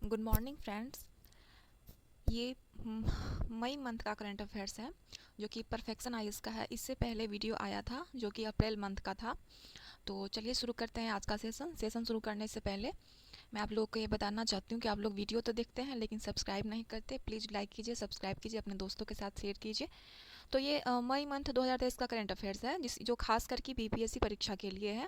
Good morning friends. ये मई month का current affairs है जो कि परफेक्शन आईएएस का है। इससे पहले वीडियो आया था जो कि अप्रैल मंथ का था। तो चलिए शुरू करते हैं आज का सेशन शुरू करने से पहले मैं आप लोग को ये बताना चाहती हूँ कि आप लोग वीडियो तो देखते हैं लेकिन सब्सक्राइब नहीं करते। प्लीज़ लाइक कीजिए, सब्सक्राइब कीजिए, अपने दोस्तों के साथ शेयर कीजिए। तो ये मई मंथ 2023 का करंट अफेयर्स है जो खास करके बीपीएससी परीक्षा के लिए है,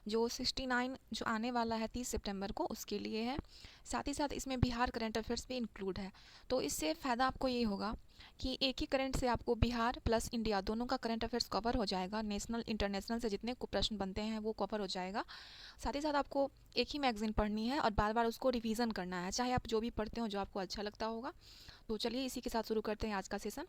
जो 69 जो आने वाला है 30 सितंबर को, उसके लिए है। साथ ही साथ इसमें बिहार करंट अफेयर्स भी इंक्लूड है। तो इससे फ़ायदा आपको ये होगा कि एक ही करंट से आपको बिहार प्लस इंडिया दोनों का करंट अफेयर्स कवर हो जाएगा। नेशनल इंटरनेशनल से जितने प्रश्न बनते हैं वो कवर हो जाएगा। साथ ही साथ आपको एक ही मैगजीन पढ़नी है और बार बार उसको रिवीजन करना है, चाहे आप जो भी पढ़ते हो जो आपको अच्छा लगता होगा। तो चलिए इसी के साथ शुरू करते हैं आज का सेशन।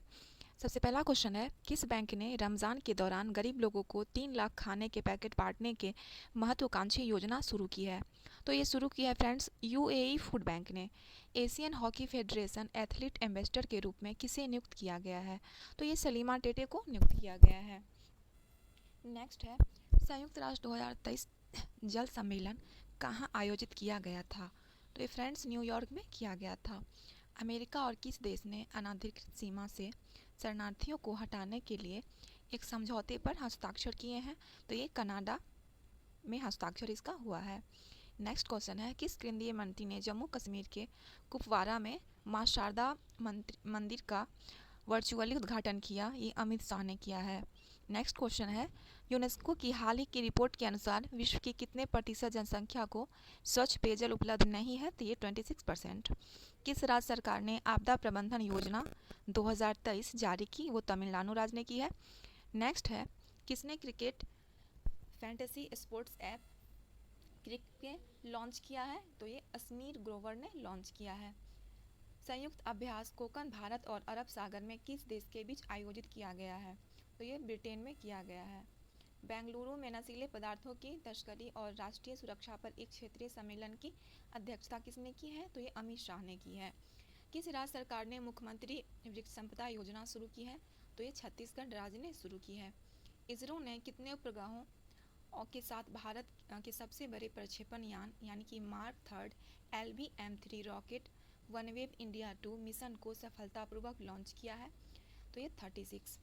सबसे पहला क्वेश्चन है, किस बैंक ने रमज़ान के दौरान गरीब लोगों को 3 लाख खाने के पैकेट बांटने के महत्वाकांक्षी योजना शुरू की है? तो ये शुरू किया है फ्रेंड्स यूएई फूड बैंक ने। Asian hockey federation athlete ambassador के रूप में किसे नियुक्त किया गया है? तो ये सलीमा टेटे को नियुक्त किया गया है। नेक्स्ट है, संयुक्त राष्ट्र 2023 जल सम्मेलन कहाँ आयोजित किया गया था? तो ये फ्रेंड्स न्यूयॉर्क में किया गया था। अमेरिका और किस देश ने अनाधिकृत सीमा से शरणार्थियों को हटाने के लिए एक समझौते पर हस्ताक्षर किए हैं? तो ये कनाडा में हस्ताक्षर इसका हुआ है। नेक्स्ट क्वेश्चन है, किस केंद्रीय मंत्री ने जम्मू कश्मीर के कुपवारा में मां शारदा मंदिर का वर्चुअली उद्घाटन किया? ये अमित शाह ने किया है। नेक्स्ट क्वेश्चन है, यूनेस्को की हाल ही की रिपोर्ट के अनुसार विश्व की कितने प्रतिशत जनसंख्या को स्वच्छ पेयजल उपलब्ध नहीं है? तो ये 26%। किस राज्य सरकार ने आपदा प्रबंधन योजना 2023 जारी की? वो तमिलनाडु राज्य ने की है। नेक्स्ट है, किसने क्रिकेट फैंटेसी स्पोर्ट्स ऐप क्रिक लॉन्च किया है? तो ये असमीर ग्रोवर ने लॉन्च किया है। संयुक्त अभ्यास कोकन भारत और अरब सागर में किस देश के बीच आयोजित किया गया है? तो ये ब्रिटेन में किया गया है। बेंगलुरु में नशीले पदार्थों की तस्करी और राष्ट्रीय सुरक्षा पर एक क्षेत्रीय सम्मेलन की अध्यक्षता किसने की है? तो ये अमित शाह ने की है। किस राज्य सरकार ने मुख्यमंत्री वृक्ष संपदा योजना शुरू की है? तो ये छत्तीसगढ़ राज्य ने शुरू की है। इसरो ने कितने उपग्रहों के साथ भारत के सबसे बड़े प्रक्षेपण यान यानी कि mark third LVM-3 rocket OneWeb India 2 mission को सफलतापूर्वक लॉन्च किया है? तो ये 36।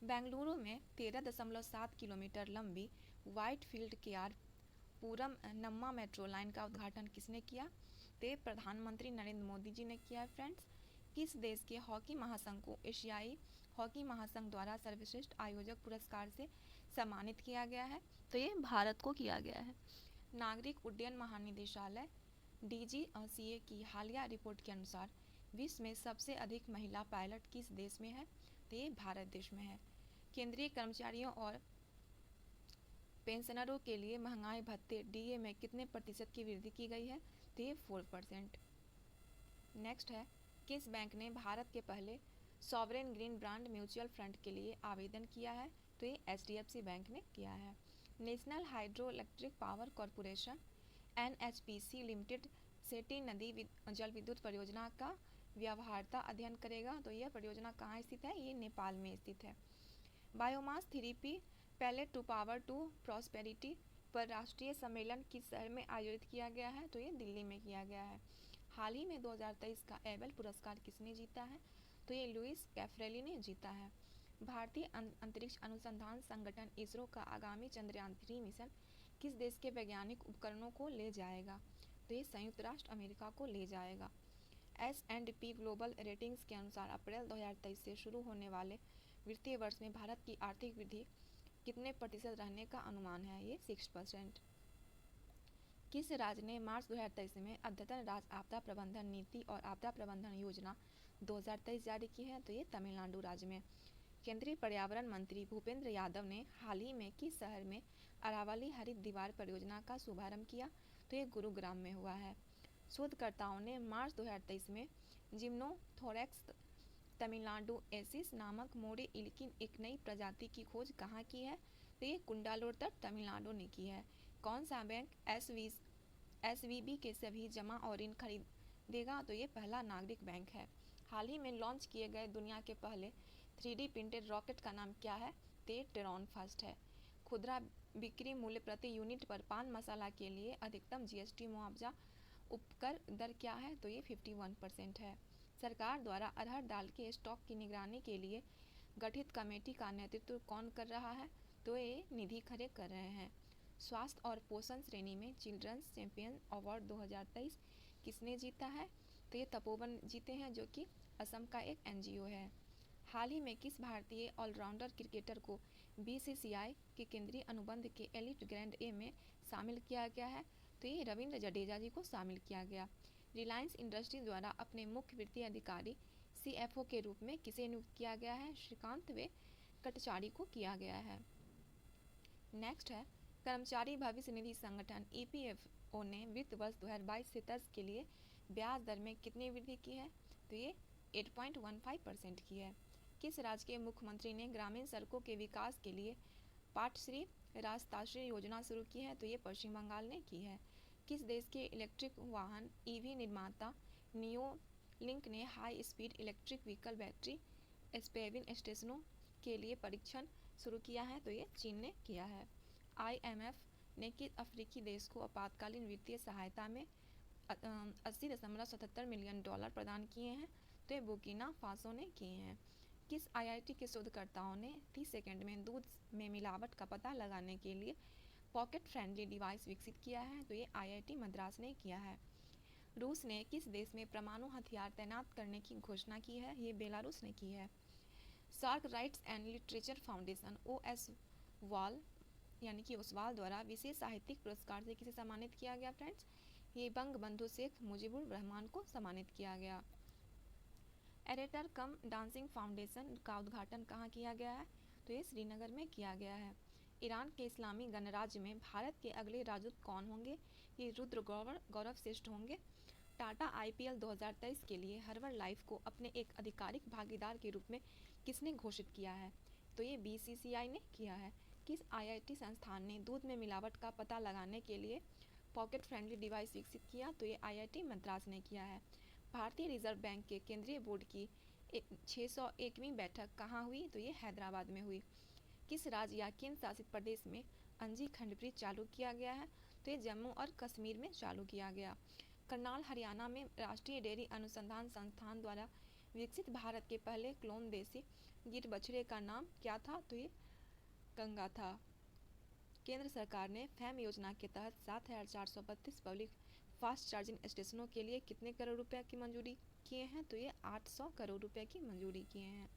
बेंगलुरु में 13.7 किलोमीटर लंबी व्हाइट फील्ड के are Puram Namma metro line का उद्घाटन किसने किया? तो ये प्रधानमंत्री नरेंद्र मोदी जी ने किया है फ्रेंड्स। किस देश के हॉकी महासंघ को एशियाई हॉकी महासंघ द्वारा सर्वश्रेष्ठ आयोजक पुरस्कार से सम्मानित किया गया है? तो ये भारत को किया गया है। नागरिक उड्डयन महानिदेशालय DGCA की हालिया रिपोर्ट के अनुसार विश्व में सबसे अधिक महिला पायलट किस देश में है? तो ये भारत देश में है। केंद्रीय कर्मचारियों और पेंशनरों के लिए महंगाई भत्ते DA में कितने प्रतिशत की वृद्धि की गई है? तो ये 4%। नेक्स्ट है, किस बैंक ने भारत के पहले sovereign green bond mutual fund के लिए आवेदन किया है? तो ये HDFC बैंक ने किया है। National hydro electric power corporation NHPC limited Seti नदी जल विद्युत परियोजना का व्यवहार्यता अध्ययन करेगा। तो यह परियोजना कहाँ स्थित है? ये नेपाल में स्थित है। Biomass therapy pellet to power to prosperity पर राष्ट्रीय सम्मेलन किस शहर में आयोजित किया गया है? तो ये दिल्ली में किया गया है। हाल ही में 2023 का एबेल पुरस्कार किसने जीता है? तो ये लुइस कैफ्रेली ने जीता है। भारतीय अंतरिक्ष अनुसंधान संगठन इसरो का आगामी चंद्रयान-3 मिशन किस देश के वैज्ञानिक उपकरणों को ले जाएगा? तो ये संयुक्त राष्ट्र अमेरिका को ले जाएगा। S&P ग्लोबल रेटिंग्स के अनुसार अप्रैल 2023 से शुरू होने वाले वित्तीय वर्ष में भारत की आर्थिक वृद्धि कितने प्रतिशत रहने का अनुमान है? ये 6%। किस राज्य ने मार्च 2023 में अद्यतन राज्य आपदा प्रबंधन नीति और आपदा प्रबंधन योजना 2023 जारी की है? तो ये तमिलनाडु राज्य में। केंद्रीय पर्यावरण मंत्री भूपेंद्र यादव ने हाल ही में किस शहर में अरावली हरित दीवार परियोजना का शुभारंभ किया? तो ये गुरुग्राम में हुआ है। शोधकर्ताओं ने मार्च 2023 में जिम्नोथोरैक्स तमिलनाडु एसिस नामक मोड़े इल्किन एक नई प्रजाति की खोज कहाँ की है? तो ये कुंडालोर तमिलनाडु ने की है। कौन सा बैंक SVB के सभी जमा और ऋण खरीदेगा? तो ये पहला नागरिक बैंक है। हाल ही में लॉन्च किए गए दुनिया के पहले 3D प्रिंटेड रॉकेट का नाम क्या है? तो ये टेरॉन फर्स्ट है। खुदरा बिक्री मूल्य प्रति यूनिट पर पान मसाला के लिए अधिकतम GST मुआवजा उपकर दर क्या है, तो ये 51% है। सरकार द्वारा अरहर दाल के स्टॉक की निगरानी के लिए गठित कमेटी का नेतृत्व कौन कर रहा है, तो ये निधि खरे कर रहे हैं। स्वास्थ्य और पोषण श्रेणी में चिल्ड्रंस चैंपियन अवार्ड 2023 किसने जीता है, तो ये तपोवन जीते हैं, जो कि असम का एक एनजीओ है। हाल ही में किस भारतीय ऑलराउंडर क्रिकेटर को बीसीसीआई के केंद्रीय अनुबंध के एलिट ग्रैंड ए में शामिल किया गया है, तो ये रविंद्र जडेजा जी को शामिल किया गया। रिलायंस इंडस्ट्रीज द्वारा अपने मुख्य वित्तीय अधिकारी सीएफओ के रूप में किसे नियुक्त किया गया है, श्रीकांत वे कटचारी को किया गया है। नेक्स्ट है, कर्मचारी भविष्य निधि संगठन ईपीएफओ ने वित्त वर्ष 2022 से 23 के लिए ब्याज दर में कितनी वृद्धि की है, तो ये 8.15% की है। किस राज्य के मुख्यमंत्री ने ग्रामीण सड़कों के विकास के लिए पाटश्री राजताश्री योजना शुरू की है, तो ये पश्चिम बंगाल ने की है। किस देश के इलेक्ट्रिक वाहन ईवी निर्माता नियो लिंक ने high speed electric vehicle battery स्पेविन स्टेशनों के लिए परीक्षण शुरू किया है, तो ये चीन ने किया है। आईएमएफ ने किस अफ्रीकी देश को आपातकालीन वित्तीय सहायता में 80.77 मिलियन डॉलर प्रदान किए हैं, तो ये बुर्किना फासो ने किए हैं। किस आईआईटी के शोधकर्ताओं ने 30 सेकंड में दूध में मिलावट का पता लगाने के लिए पॉकेट फ्रेंडली डिवाइस विकसित किया है, तो ये आईआईटी मद्रास ने किया है। रूस ने किस देश में परमाणु हथियार तैनात करने की घोषणा की है, ये बेलारूस ने की है। SAARC writers and literature foundation ओएसवाल यानी कि ओसवाल द्वारा विशेष साहित्यिक पुरस्कार से किसे सम्मानित किया गया फ्रेंड्स, ये बंग बंधु शेख मुजीबुर रहमान को सम्मानित किया गया। एरेटर कम डांसिंग फाउंडेशन का उद्घाटन कहाँ किया गया है, तो ये श्रीनगर में किया गया है। ईरान के इस्लामी गणराज्य में भारत के अगले राजदूत कौन होंगे, ये रुद्र गौरव श्रेष्ठ होंगे। टाटा आईपीएल 2023 के लिए हर्बल लाइफ को अपने एक आधिकारिक भागीदार के रूप में किसने घोषित किया है, तो ये बीसीसीआई ने किया है। किस आईआईटी संस्थान ने दूध में मिलावट का पता लगाने के लिए पॉकेट फ्रेंडली डिवाइस विकसित किया, तो ये आईआईटी मद्रास ने किया है। भारतीय रिजर्व बैंक के केंद्रीय बोर्ड की 601वीं बैठक कहाँ हुई, तो ये हैदराबाद में हुई। किस राज्य या केंद्र शासित प्रदेश में अंजी खंडब्रिज चालू किया गया है, तो ये जम्मू और कश्मीर में चालू किया गया। करनाल हरियाणा में राष्ट्रीय डेयरी अनुसंधान संस्थान द्वारा विकसित भारत के पहले क्लोन देसी गिर बछड़े का नाम क्या था, तो ये गंगा था। केंद्र सरकार ने फैम योजना के तहत 7,432 पब्लिक फास्ट चार्जिंग स्टेशनों के लिए कितने करोड़ रुपए की मंजूरी किए हैं, तो ये 800 करोड़ रुपए की मंजूरी किए हैं।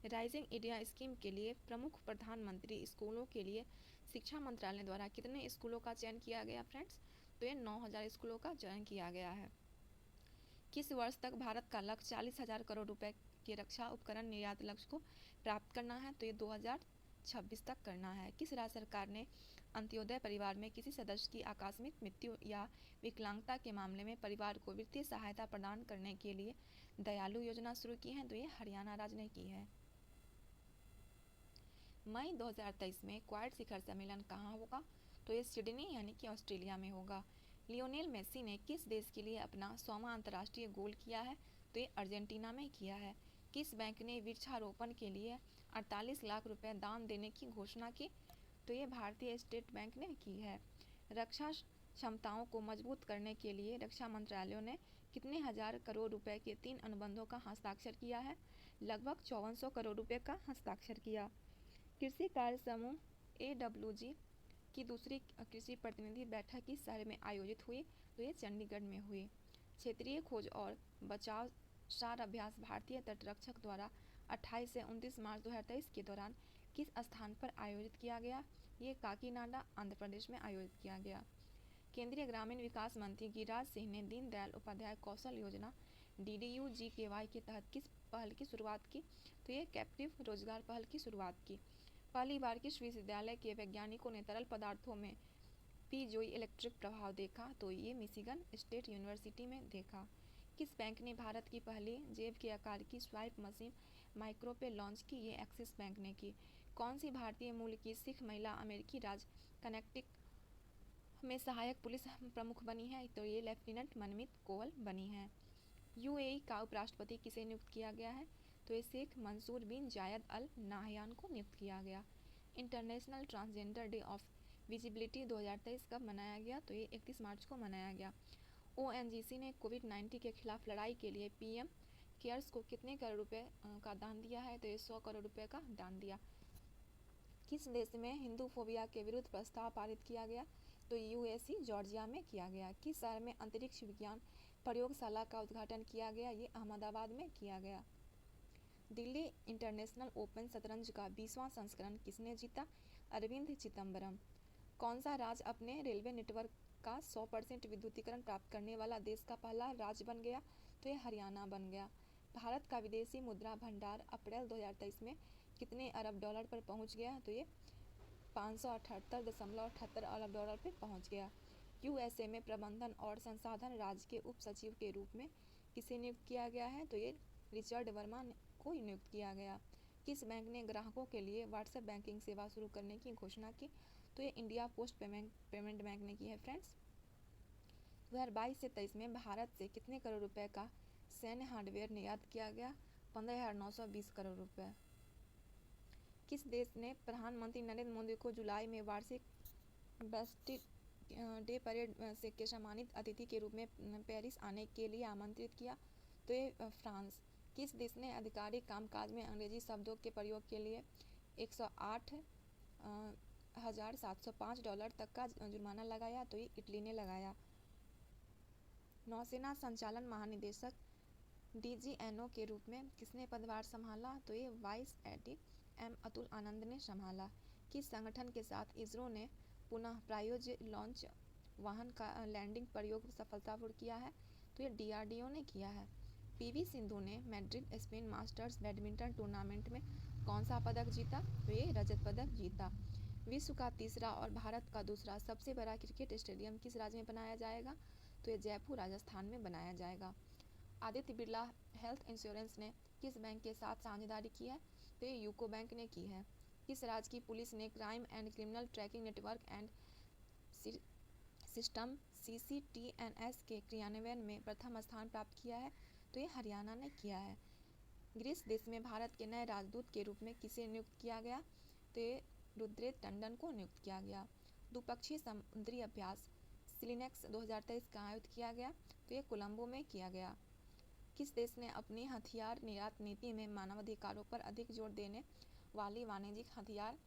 राइजिंग इंडिया स्कीम के लिए प्रमुख प्रधानमंत्री स्कूलों के लिए शिक्षा मंत्रालय द्वारा कितने स्कूलों का चयन किया गया फ्रेंड्स, तो ये 9,000 स्कूलों का चयन किया गया है। किस वर्ष तक भारत का लक्ष्य 40,000 करोड़ रुपए के रक्षा उपकरण निर्यात लक्ष्य को प्राप्त करना है, तो ये 2026 तक करना है। किस राज्य सरकार ने अंत्योदय परिवार में किसी सदस्य की आकस्मिक मृत्यु या विकलांगता के मामले में परिवार को वित्तीय सहायता प्रदान करने के लिए दयालु योजना शुरू की है, तो ये हरियाणा राज्य ने की है। मई 2023 में क्वाड शिखर सम्मेलन कहाँ होगा, तो ये सिडनी यानी कि ऑस्ट्रेलिया में होगा। लियोनेल मेसी ने किस देश के लिए अपना 100वां अंतर्राष्ट्रीय गोल किया है, तो ये अर्जेंटीना में किया है। किस बैंक ने वृक्षारोपण के लिए 48 लाख रुपए दान देने की घोषणा की, तो ये भारतीय स्टेट बैंक ने की है। रक्षा क्षमताओं को मजबूत करने के लिए रक्षा मंत्रालय ने कितने हजार करोड़ रुपए के 3 अनुबंधों का हस्ताक्षर किया है, लगभग 5400 करोड़ रुपए का हस्ताक्षर किया। कृषि कार्य समूह AWG की दूसरी कृषि प्रतिनिधि बैठक किस शहर में आयोजित हुई, तो ये चंडीगढ़ में हुई। क्षेत्रीय खोज और बचाव सार अभ्यास भारतीय तटरक्षक द्वारा 28 से 29 मार्च 2023 के दौरान किस स्थान पर आयोजित किया गया, ये काकीनाडा आंध्र प्रदेश में आयोजित किया गया। केंद्रीय ग्रामीण विकास मंत्री गिरिराज सिंह ने दीनदयाल उपाध्याय कौशल योजना DDU-GKY के तहत किस पहल की शुरुआत की, तो ये कैप्टिव रोजगार पहल की शुरुआत की। पहली बार किस विश्वविद्यालय के वैज्ञानिकों ने तरल पदार्थों में पीजोई इलेक्ट्रिक प्रभाव देखा, तो ये मिशिगन स्टेट यूनिवर्सिटी में देखा। किस बैंक ने भारत की पहली जेब के आकार की स्वाइप मशीन माइक्रो पे लॉन्च की, ये एक्सिस बैंक ने की। कौन सी भारतीय मूल की सिख महिला अमेरिकी राज्य कनेक्टिकट में सहायक पुलिस प्रमुख बनी है, तो ये लेफ्टिनेंट मनमीत कोवल बनी है। UAE का उपराष्ट्रपति किसे नियुक्त किया गया है, तो ये शेख मंसूर बिन जायद अल नाहयान को नियुक्त किया गया। International transgender day of visibility 2023 कब मनाया गया, तो ये 31 मार्च को मनाया गया। ओएनजीसी ने कोविड-19 के खिलाफ लड़ाई के लिए पीएम केयर्स को कितने करोड़ रुपए का दान दिया है? तो ये 100 करोड़ रुपए का दान दिया। किस देश में हिंदू फोबिया के विरुद्ध प्रस्ताव पारित किया गया? तो यूएसए जॉर्जिया में किया गया। किस शहर में अंतरिक्ष विज्ञान प्रयोगशाला का उद्घाटन किया गया? ये अहमदाबाद में किया गया। दिल्ली इंटरनेशनल ओपन शतरंज का 20वां संस्करण किसने जीता? अरविंद चिदम्बरम। कौन सा राज्य अपने रेलवे नेटवर्क का 100% विद्युतीकरण प्राप्त करने वाला देश का पहला राज्य बन गया? तो ये हरियाणा बन गया। भारत का विदेशी मुद्रा भंडार अप्रैल 2023 में कितने अरब डॉलर पर पहुंच गया? तो ये 578.78 अरब डॉलर पर पहुंच गया। यूएसए में प्रबंधन और संसाधन राज्य के उप सचिव के रूप में किसे नियुक्त किया गया है? तो ये रिचर्ड वर्मा को नियुक्त किया गया। किस बैंक ने ग्राहकों के लिए व्हाट्सएप बैंकिंग सेवा शुरू करने की घोषणा की? तो ये इंडिया पोस्ट पेमेंट बैंक ने की है फ्रेंड्स। 2022 से 23 में भारत से कितने करोड़ रुपए का सैन्य हार्डवेयर निर्यात किया गया? 15,920 करोड़ रुपए। किस देश ने प्रधानमंत्री नरेंद्र मोदी को जुलाई में वार्षिक बेस्टिल डे परेड से के सम्मानित अतिथि के रूप में पेरिस आने के लिए आमंत्रित किया? तो ये फ्रांस। किस देश ने आधिकारिक कामकाज में अंग्रेजी शब्दों के प्रयोग के लिए 108,705 डॉलर तक का जुर्माना लगाया? तो ये इटली ने लगाया। नौसेना संचालन महानिदेशक डीजीएनओ के रूप में किसने पदभार संभाला? तो ये वाइस एडी एम अतुल आनंद ने संभाला। किस संगठन के साथ इसरो ने पुनः प्रायोज्य लॉन्च वाहन का लैंडिंग प्रयोग सफलतापूर्वक किया है? तो ये डीआरडीओ ने किया है। पीवी सिंधु ने Madrid Spain masters badminton tournament में कौन सा पदक जीता? तो ये रजत पदक जीता। विश्व का तीसरा और भारत का दूसरा सबसे बड़ा क्रिकेट स्टेडियम किस राज्य में बनाया जाएगा? तो ये जयपुर राजस्थान में बनाया जाएगा। आदित्य बिरला हेल्थ इंश्योरेंस ने किस बैंक के साथ साझेदारी की है? तो ये यूको बैंक ने की है। किस राज्य की पुलिस ने crime and criminal tracking network and system CCTNS के क्रियान्वयन में प्रथम स्थान प्राप्त किया है? तो ये हरियाणा ने किया है। ग्रीस देश में भारत के नए राजदूत के रूप में किसे नियुक्त किया गया? तो ये रुद्रेश टंडन को नियुक्त किया गया। द्विपक्षीय समुद्री अभ्यास सिलिनेक्स 2023 का आयोजित किया गया? तो ये कोलंबो में किया गया। किस देश ने अपनी हथियार निर्यात नीति में मानवाधिकारों पर अधिक जोर देने वाली वाणिज्यिक हथियार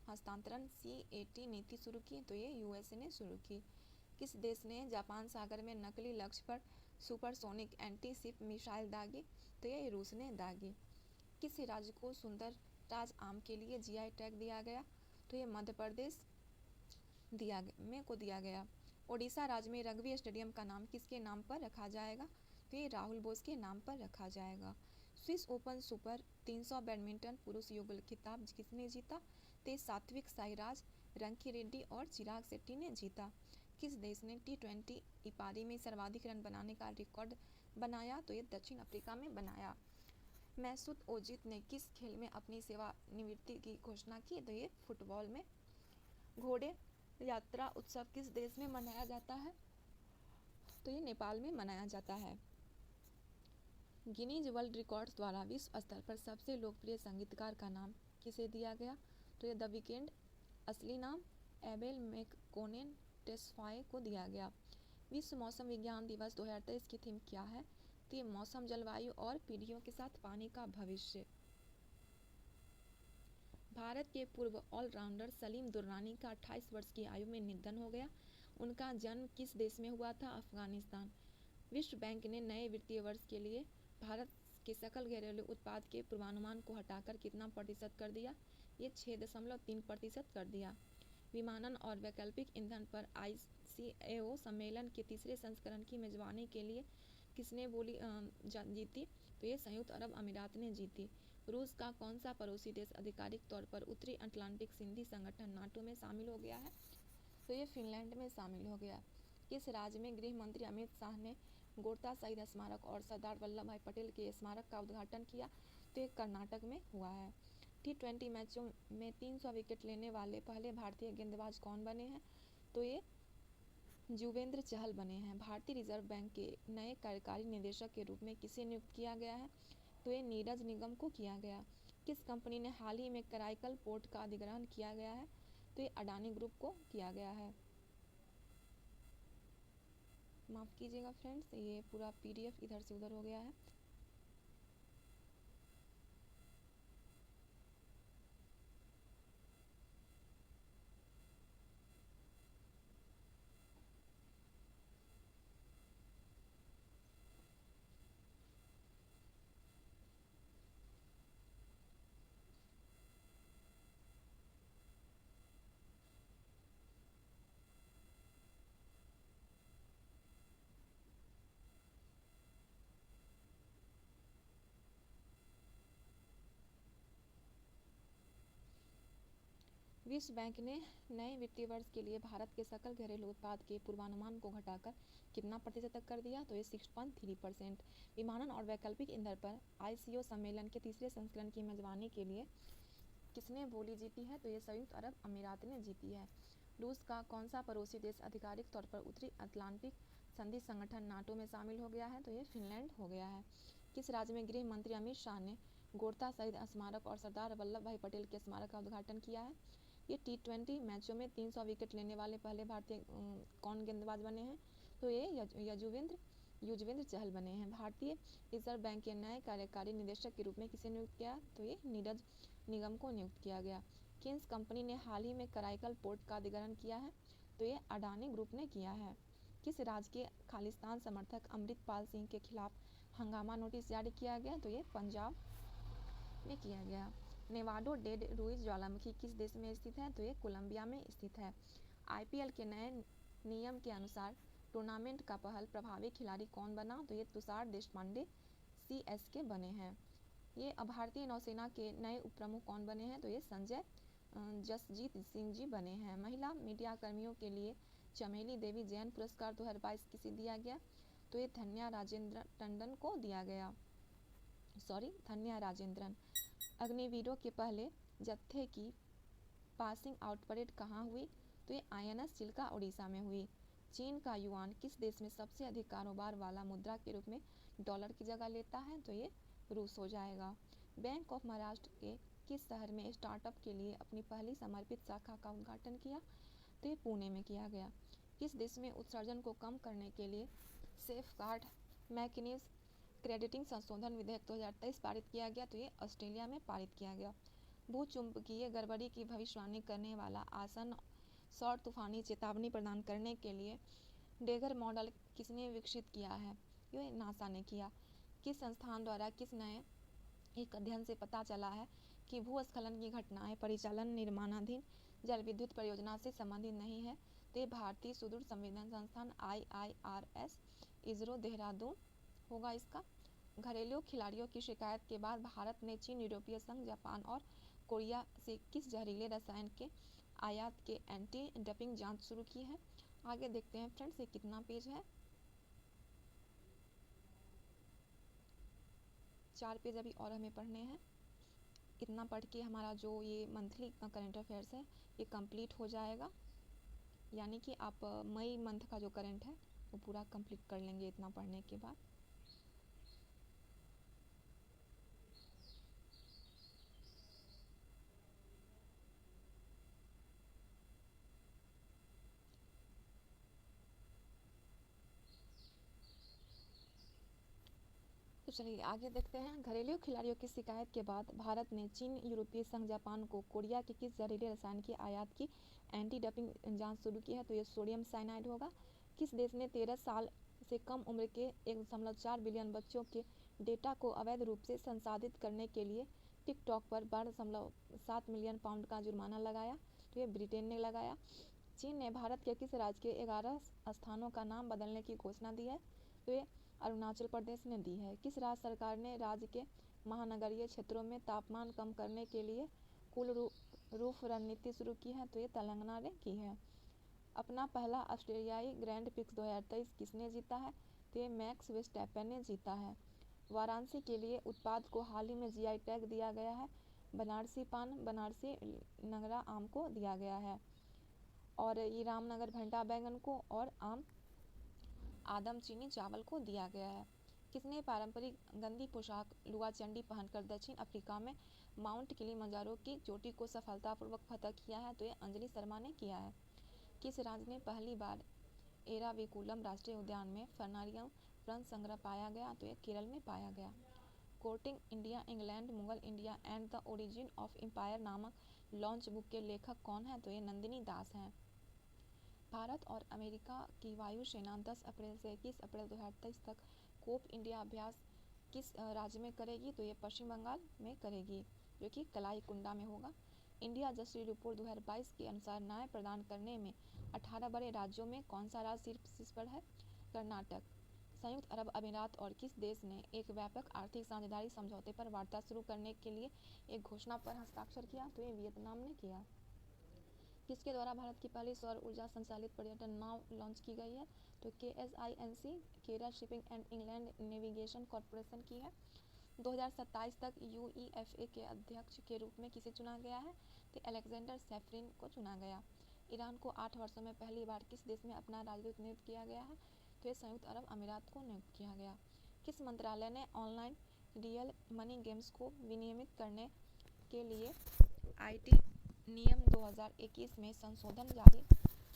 हस्तांतरण CAT नीति शुरू की? तो ये यूएसए ने शुरू की। किस देश ने जापान सागर में नकली लक्ष्य पर सुपरसोनिक एंटी शिप मिसाइल दागी? तो ये रूस ने दागी। किस राज्य को सुंदर राज आम के लिए GI टैग दिया गया? तो ये मध्य प्रदेश को दिया गया। ओडिशा राज्य में रग्बी स्टेडियम का नाम किसके नाम पर रखा जाएगा? तो ये राहुल बोस के नाम पर रखा जाएगा। स्विस ओपन सुपर 300 बैडमिंटन पुरुष युगल खिताब किसने जीता? तो सात्विक साईराज, रंकी रेड्डी और चिराग शेट्टी ने जीता। किस देश ने T20 इपारी में सर्वाधिक रन बनाने का रिकॉर्ड बनाया? तो ये दक्षिण अफ्रीका में बनाया। मैसूद ओजिल ने किस खेल में अपनी सेवानिवृत्ति की घोषणा की? तो ये फुटबॉल में। घोड़े यात्रा उत्सव किस देश में मनाया जाता है? तो ये नेपाल में मनाया जाता है। गिनीज वर्ल्ड रिकॉर्ड्स द्वारा विश्व स्तर पर सबसे लोकप्रिय संगीतकार का नाम किसे दिया गया? तो ये द वीकेंड। असली नाम एबेल मैककोनेन टेस्फाये को दिया गया। विश्व मौसम विज्ञान दिवस 2023 की थीम क्या है? तो ये मौसम, जलवायु और पीढ़ियों के साथ पानी का भविष्य। भारत के पूर्व ऑलराउंडर सलीम दुर्रानी का 28 वर्ष की आयु में निधन हो गया। उनका जन्म किस देश में हुआ था? अफगानिस्तान। विश्व बैंक ने नए वित्तीय वर्ष के लिए भारत के सकल घरेलू उत्पाद के पूर्वानुमान को हटाकर कितना प्रतिशत कर दिया? ये 6.3% कर दिया। विमानन और वैकल्पिक ईंधन पर ICAO सम्मेलन के तीसरे संस्करण की मेजबानी के लिए किसने जीती? तो ये संयुक्त अरब अमीरात ने जीती। रूस का कौन सा पड़ोसी देश आधिकारिक तौर पर उत्तरी अटलांटिक संधि संगठन नाटो में शामिल हो गया है? तो ये फिनलैंड में शामिल हो गया। किस राज्य में गृह मंत्री अमित शाह ने गोरता शहीद स्मारक और सरदार वल्लभ भाई पटेल के स्मारक का उद्घाटन किया? तो ये कर्नाटक में हुआ है। T20 मैचों में 300 विकेट लेने वाले पहले भारतीय गेंदबाज कौन बने हैं? तो ये युजवेंद्र चहल बने हैं। भारतीय रिजर्व बैंक के नए कार्यकारी निदेशक के रूप में किसे नियुक्त किया गया है? तो ये नीरज निगम को किया गया। किस कंपनी ने हाल ही में कराईकल पोर्ट का अधिग्रहण किया गया है? तो ये अडानी ग्रुप को किया गया है। माफ़ कीजिएगा फ्रेंड्स, ये पूरा PDF इधर से उधर हो गया है। विश्व बैंक ने नए वित्तीय वर्ष के लिए भारत के सकल घरेलू उत्पाद के पूर्वानुमान को घटाकर कितना प्रतिशत तक कर दिया? तो ये 6.3%। विमानन और वैकल्पिक ईंधन पर ICO सम्मेलन के तीसरे संस्करण की मेजबानी के लिए किसने बोली जीती है? तो ये संयुक्त अरब अमीरात ने जीती है। रूस का कौन सा पड़ोसी देश आधिकारिक तौर पर उत्तरी अटलांटिक संधि संगठन नाटो में शामिल हो गया है? तो ये फिनलैंड हो गया है। किस राज्य में गृह मंत्री अमित शाह ने गोरता शहीद स्मारक और सरदार वल्लभ भाई पटेल के स्मारक का उद्घाटन किया है? ये T20 मैचों में 300 विकेट लेने वाले पहले भारतीय कौन गेंदबाज बने हैं? तो ये युजवेंद्र चहल बने हैं। भारतीय रिजर्व बैंक के नए कार्यकारी निदेशक के रूप में किसे नियुक्त किया? तो ये नीरज निगम को नियुक्त किया गया। किस कंपनी ने हाल ही में कराईकल पोर्ट का अधिग्रहण किया है? तो ये अडानी ग्रुप ने किया है। किस राज्य के खालिस्तान समर्थक अमृतपाल सिंह के खिलाफ हंगामा नोटिस जारी किया गया? तो ये पंजाब में किया गया। नेवाडो डेड रुइज ज्वालामुखी किस देश में स्थित है? तो ये कोलंबिया में स्थित है। IPL के नए नियम के अनुसार टूर्नामेंट का पहल प्रभावी खिलाड़ी कौन बना? तो ये तुषार देशपांडे CSK बने हैं। ये भारतीय नौसेना के नए उपप्रमुख कौन बने हैं? तो ये संजय जसजीत सिंह जी बने हैं। महिला मीडिया कर्मियों के लिए चमेली देवी जैन पुरस्कार 2022 किसे दिया गया? तो ये धन्या राजेंद्र टंडन को दिया गया। धन्या राजेंद्रन। अग्निवीरों के पहले जत्थे की पासिंग आउट परेड कहाँ हुई? तो ये INS चिल्का उड़ीसा में हुई। चीन का युआन किस देश में सबसे अधिक कारोबार वाला मुद्रा के रूप में डॉलर की जगह लेता है? तो ये रूस हो जाएगा। बैंक ऑफ महाराष्ट्र के किस शहर में स्टार्टअप के लिए अपनी पहली समर्पित शाखा का उद्घाटन किया? तो ये पुणे में किया गया। किस देश में उत्सर्जन को कम करने के लिए सेफगार्ड मैकेनिज्म क्रेडिटिंग संशोधन विधेयक 2023 पारित किया गया? तो ये ऑस्ट्रेलिया में पारित किया गया। भूचुंबकीय गड़बड़ी की भविष्यवाणी करने वाला आसन सौर तूफानी चेतावनी प्रदान करने के लिए डेगर मॉडल किसने विकसित किया है? ये नासा ने किया। किस संस्थान द्वारा किस नए एक अध्ययन से पता चला है कि भूस्खलन की घटनाएं परिचालन निर्माणाधीन जल विद्युत परियोजना से संबंधित नहीं है? तो ये भारतीय सुदूर संवेदन संस्थान IIRS इसरो देहरादून होगा इसका। घरेलू खिलाड़ियों की शिकायत के बाद भारत ने चीन, यूरोपीय संघ, जापान और कोरिया से किस जहरीले रसायन के आयात के एंटी डंपिंग जांच शुरू की है? आगे देखते हैं फ्रेंड्स, ये कितना पेज है? 4 पेज अभी और हमें पढ़ने हैं। इतना पढ़ के हमारा जो ये मंथली करंट अफेयर्स है ये कंप्लीट हो जाएगा, यानी कि आप मई मंथ का जो करंट है वो पूरा कंप्लीट कर लेंगे इतना पढ़ने के बाद। तो चलिए आगे देखते हैं। घरेलू खिलाड़ियों की शिकायत के बाद भारत ने चीन, यूरोपीय संघ, जापान को कोरिया के किस जहरीले रसायन की आयात की एंटी डंपिंग जांच शुरू की है? तो ये सोडियम साइनाइड होगा। किस देश ने 13 साल से कम उम्र के 1.4 बिलियन बच्चों के डेटा को अवैध रूप से संसाधित करने के लिए टिकटॉक पर 12.7 मिलियन पाउंड का जुर्माना लगाया? तो ये ब्रिटेन ने लगाया। चीन ने भारत के किस राज्य के 11 स्थानों का नाम बदलने की घोषणा दी है? तो ये अरुणाचल प्रदेश ने दी है। किस राज्य सरकार ने राज्य के महानगरीय क्षेत्रों में तापमान कम करने के लिए कूल रूफ रणनीति शुरू की है? तो ये तेलंगाना ने की है। अपना पहला ऑस्ट्रेलियाई ग्रैंड प्रिक्स 2023 किसने जीता है? तो ये मैक्स वर्स्टैपेन ने जीता है। वाराणसी के लिए उत्पाद को हाल ही में GI टैग दिया गया है। बनारसी पान, बनारसी नगरा आम को दिया गया है, और ये रामनगर भंटा बैंगन को और आदम चीनी चावल को दिया गया है। किसने पारंपरिक गंदी पोशाक लुआ चंडी पहनकर दक्षिण अफ्रीका में माउंट किलिमंजारो की चोटी को सफलतापूर्वक फतह किया है? तो ये अंजलि शर्मा ने किया है। किस राज्य ने पहली बार एराविकुलम राष्ट्रीय उद्यान में फर्नारियम वृक्ष संग्रह पाया गया, तो ये केरल में पाया गया। Courting India England Mughal India and the origin of empire नामक लॉन्च बुक के लेखक कौन है, तो ये नंदिनी दास हैं। भारत और अमेरिका की वायुसेना 10 अप्रैल से 21 अप्रैल 2023 तक कोप इंडिया अभ्यास किस राज्य में करेगी, तो ये पश्चिम बंगाल में करेगी, जो कि कलाईकुंडा में होगा। इंडिया जस्टिस रिपोर्ट 2022 के अनुसार न्याय प्रदान करने में 18 बड़े राज्यों में कौन सा राज्य शीर्ष पर है, कर्नाटक। संयुक्त अरब अमीरात और किस देश ने एक व्यापक आर्थिक साझेदारी समझौते पर वार्ता शुरू करने के लिए एक घोषणा पर हस्ताक्षर किया, तो ये वियतनाम ने किया। किसके द्वारा भारत की पहली सौर ऊर्जा संचालित पर्यटन नाव लॉन्च की गई है, तो KSINC Kerala shipping and England navigation corporation की है। 2027 तक UEFA के अध्यक्ष के रूप में किसे चुना गया है, तो अलेक्जेंडर सेफरिन को चुना गया। ईरान को 8 वर्षों में पहली बार किस देश में अपना राजदूत नियुक्त किया गया है, तो ये संयुक्त अरब अमीरात को नियुक्त किया गया। किस मंत्रालय ने ऑनलाइन रियल मनी गेम्स को विनियमित करने के लिए IT नियम 2021 में संशोधन जारी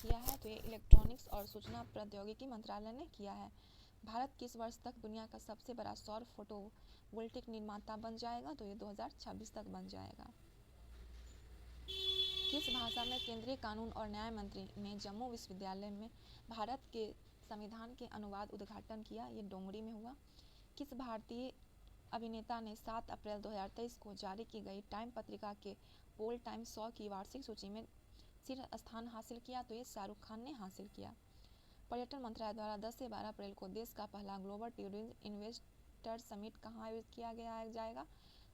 किया है, तो ये इलेक्ट्रॉनिक्स और सूचना प्रौद्योगिकी मंत्रालय ने किया है। भारत किस वर्ष तक दुनिया का सबसे बड़ा सौर फोटोवोल्टिक निर्माता बन जाएगा, तो ये 2026 तक बन जाएगा। किस भाषा में केंद्रीय कानून और न्याय मंत्री ने जम्मू विश्वविद्यालय में भारत के संविधान के अनुवाद उद्घाटन किया, ये डोंगरी में हुआ। किस भारतीय अभिनेता ने 7 अप्रैल 2023 को जारी की गई टाइम पत्रिका के पोल टाइम 100 की वार्षिक सूची में शीर्ष स्थान हासिल किया, तो ये शाहरुख खान ने हासिल किया। पर्यटन मंत्रालय द्वारा 10 से 12 अप्रैल को देश का पहला ग्लोबल टूरिज्म इन्वेस्टर समिट कहाँ आयोजित किया जाएगा,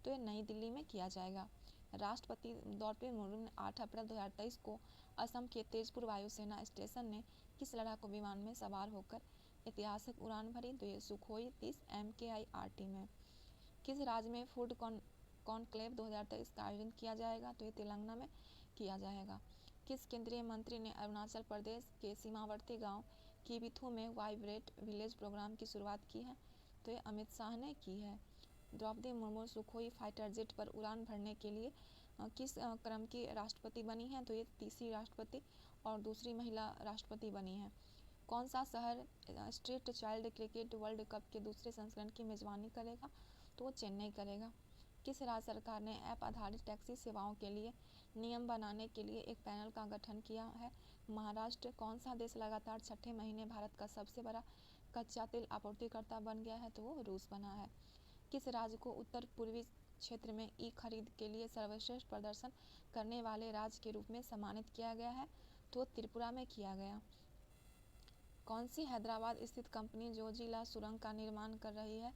तो ये नई दिल्ली में किया जाएगा। राष्ट्रपति द्रौपदी मुर्मू ने 8 अप्रैल 2023 को असम के तेजपुर वायुसेना स्टेशन ने किस लड़ाकू विमान में सवार होकर ऐतिहासिक उड़ान भरी, तो ये सुखोई 30 MKI RT में। किस राज्य में फूड कॉन्क्लेव 2023 का आयोजन किया जाएगा, तो ये तेलंगाना में किया जाएगा। किस केंद्रीय मंत्री ने अरुणाचल प्रदेश के सीमावर्ती गांव किबिथु में वाइब्रेट विलेज प्रोग्राम की शुरुआत की है, तो ये अमित शाह ने की है। Droupadi Murmu Sukhoi fighter jet पर उड़ान भरने के लिए किस क्रम की राष्ट्रपति बनी है, तो ये तीसरी राष्ट्रपति और दूसरी महिला राष्ट्रपति बनी है। कौन सा शहर street child cricket world cup के दूसरे संस्करण की मेजबानी करेगा, तो वो चेन्नई करेगा। किस राज्य सरकार ने ऐप आधारित टैक्सी सेवाओं के लिए नियम बनाने के लिए एक पैनल का गठन किया है, महाराष्ट्र। कौन सा देश लगातार छठे महीने भारत का सबसे बड़ा कच्चा तेल आपूर्तिकर्ता बन गया है, तो वो रूस बना है। किस राज्य को उत्तर पूर्वी क्षेत्र में ई खरीद के लिए सर्वश्रेष्ठ प्रदर्शन करने वाले राज्य के रूप में सम्मानित किया गया है, तो त्रिपुरा में किया गया। कौन सी हैदराबाद स्थित कंपनी जोजिला सुरंग का निर्माण कर रही है,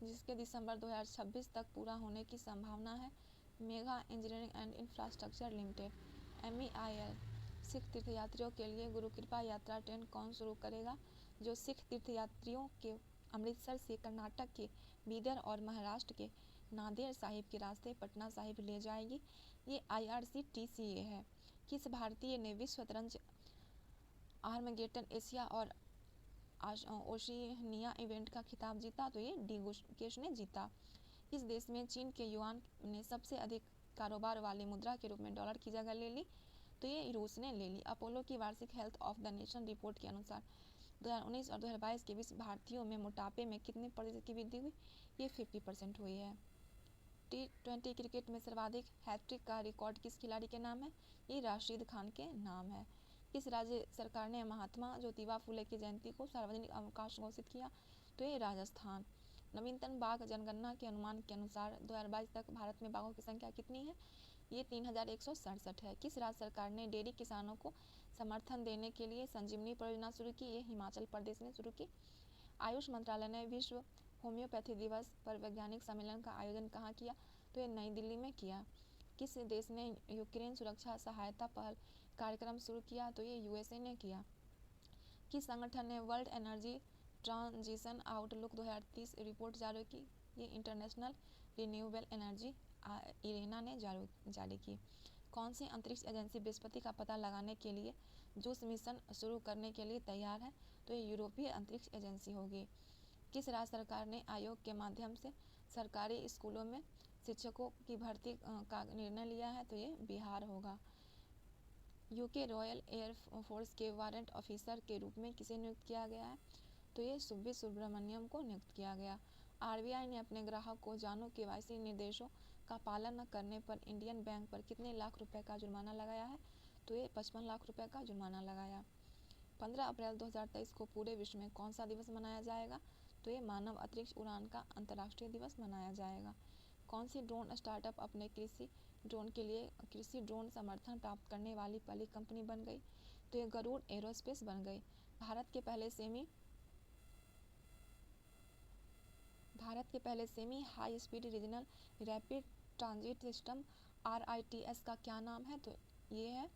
जिसके दिसंबर 2026 तक पूरा होने की संभावना है, mega engineering and infrastructure limited MEIL। Sikh तीर्थयात्रियों के लिए गुरु कृपा यात्रा ट्रेन कौन शुरू करेगा, जो सिख तीर्थयात्रियों के अमृतसर से कर्नाटक के बीदर और महाराष्ट्र के नांदेड़ साहिब के रास्ते पटना साहिब ले जाएगी, ये IRCTCA है। किस भारतीय ने विश्व शतरंज आर्मगेटन एशिया और ओशिनिया इवेंट का खिताब जीता, तो ये डी गुकेश ने जीता। इस देश में चीन के युआन ने सबसे अधिक कारोबार वाली मुद्रा के रूप में डॉलर की जगह ले ली, तो ये रूस ने ले ली। अपोलो की वार्षिक health of the nation report के अनुसार 2019 और 2022 के बीच भारतीयों में मोटापे में कितने प्रतिशत की वृद्धि हुई, ये 50% हुई है। T20 क्रिकेट में सर्वाधिक हैट्रिक का रिकॉर्ड किस खिलाड़ी के नाम है, ये राशिद खान के नाम है। किस राज्य सरकार ने महात्मा ज्योतिबा फुले की जयंती को सार्वजनिक अवकाश घोषित किया, तो ये राजस्थान। नवीनतम बाघ जनगणना के अनुमान के अनुसार 2022 तक भारत में बाघों की संख्या कितनी है, ये 3167 है। किस राज्य सरकार ने डेयरी किसानों को समर्थन देने के लिए संजीवनी परियोजना शुरू की, ये हिमाचल प्रदेश ने शुरू की। आयुष मंत्रालय ने विश्व होम्योपैथी दिवस पर वैज्ञानिक सम्मेलन का आयोजन कहाँ किया, तो ये नई दिल्ली में किया। किस देश ने यूक्रेन सुरक्षा सहायता पहल कार्यक्रम शुरू किया, तो ये USA ने किया। किस संगठन ने world energy transition outlook 2030 report जारी की, ये इंटरनेशनल रिन्यूएबल एनर्जी इरेना ने जारी की। कौन सी अंतरिक्ष एजेंसी बृहस्पति का पता लगाने के लिए जूस मिशन शुरू करने के लिए तैयार है, तो ये यूरोपीय अंतरिक्ष एजेंसी होगी। किस राज्य सरकार ने आयोग के माध्यम से सरकारी स्कूलों में शिक्षकों की भर्ती का निर्णय लिया है, तो ये बिहार होगा। यूके रॉयल एयर फोर्स के वारंट ऑफिसर के रूप में किसे नियुक्त किया गया है? तो ये सुब्बी सुब्रमण्यम को नियुक्त किया गया। आरबीआई ने अपने ग्राहक को जानू केवाईसी निर्देशों का पालन न करने पर इंडियन बैंक पर कितने लाख रुपए का जुर्माना लगाया है? तो ये 55 लाख रुपए का जुर्माना लगाया। 15 अप्रैल 2023 को पूरे विश्व में कौन सा दिवस मनाया जाएगा? तो ये मानव अंतरिक्ष उड़ान का अंतर्राष्ट्रीय दिवस मनाया जाएगा। कौन सी ड्रोन स्टार्टअप अपने कृषि ड्रोन के लिए कृषि ड्रोन समर्थन प्राप्त करने वाली पहली कंपनी बन गई? तो ये गरुड़ एरोस्पेस बन गई। भारत के पहले semi high speed regional rapid transit system RITS का क्या नाम है? तो ये है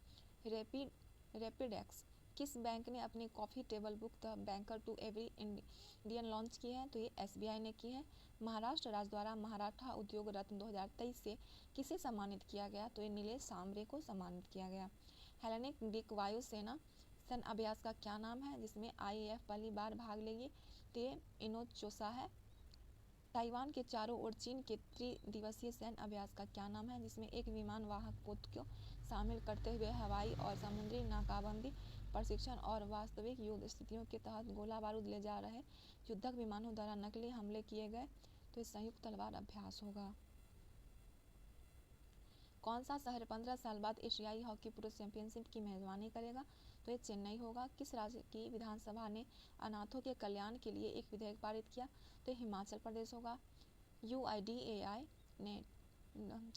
रैपिडेक्स। किस बैंक ने अपनी coffee table book the banker to every Indian launch की है? तो ये SBI ने की है। महाराष्ट्र राज्य द्वारा मराठा उद्योग रत्न 2023 से किसे सम्मानित किया गया? तो ये नीलेश सांबरे को सम्मानित किया गया। हेलेनिक ग्रीक वायुसेना सैन्य अभ्यास का क्या नाम है जिसमें IAF पहली बार भाग लेगी? तो ये इनोचोसा है। ताइवान के चारों ओर चीन के त्रिदिवसीय सैन्य अभ्यास का क्या नाम है जिसमें एक विमान वाहक पोत को शामिल करते हुए हवाई और समुद्री नाकाबंदी प्रशिक्षण और वास्तविक युद्ध स्थितियों के तहत गोला बारूद ले जा रहे युद्धक विमानों द्वारा नकली हमले किए गए? तो ये संयुक्त तलवार अभ्यास होगा। कौन सा शहर 15 साल बाद एशियाई हॉकी पुरुष चैंपियनशिप की मेजबानी करेगा? तो ये चेन्नई होगा। किस राज्य की विधानसभा ने अनाथों के कल्याण के लिए एक विधेयक पारित किया? तो हिमाचल प्रदेश होगा। UIDAI ने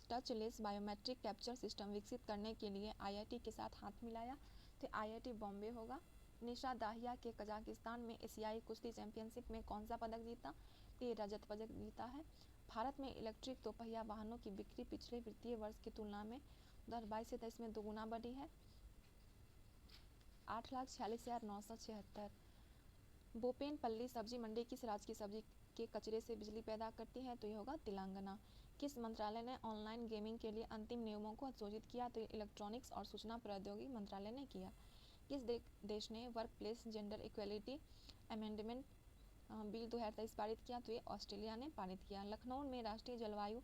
टचलेस बायोमेट्रिक कैप्चर सिस्टम विकसित करने के लिए IIT के साथ हाथ मिलाया? तो IIT बॉम्बे होगा। निशा दाहिया के कजाकिस्तान में एशियाई कुश्ती चैंपियनशिप में कौन सा पदक जीता? तो ये रजत पदक जीता है। भारत में इलेक्ट्रिक दोपहिया वाहनों की बिक्री पिछले वित्तीय वर्ष की तुलना में 2022 से 23 में दोगुना बढ़ी है, 8,46,976। बोपेनपल्ली सब्जी मंडी किस राज्य की सब्जी के कचरे से बिजली पैदा करती है? तो ये होगा तेलंगाना। किस मंत्रालय ने ऑनलाइन गेमिंग के लिए अंतिम नियमों को संशोधित किया? तो इलेक्ट्रॉनिक्स और सूचना प्रौद्योगिकी मंत्रालय ने किया। किस देश ने work place gender equality amendment bill 2023 पारित किया? तो ये ऑस्ट्रेलिया ने पारित किया। लखनऊ में राष्ट्रीय जलवायु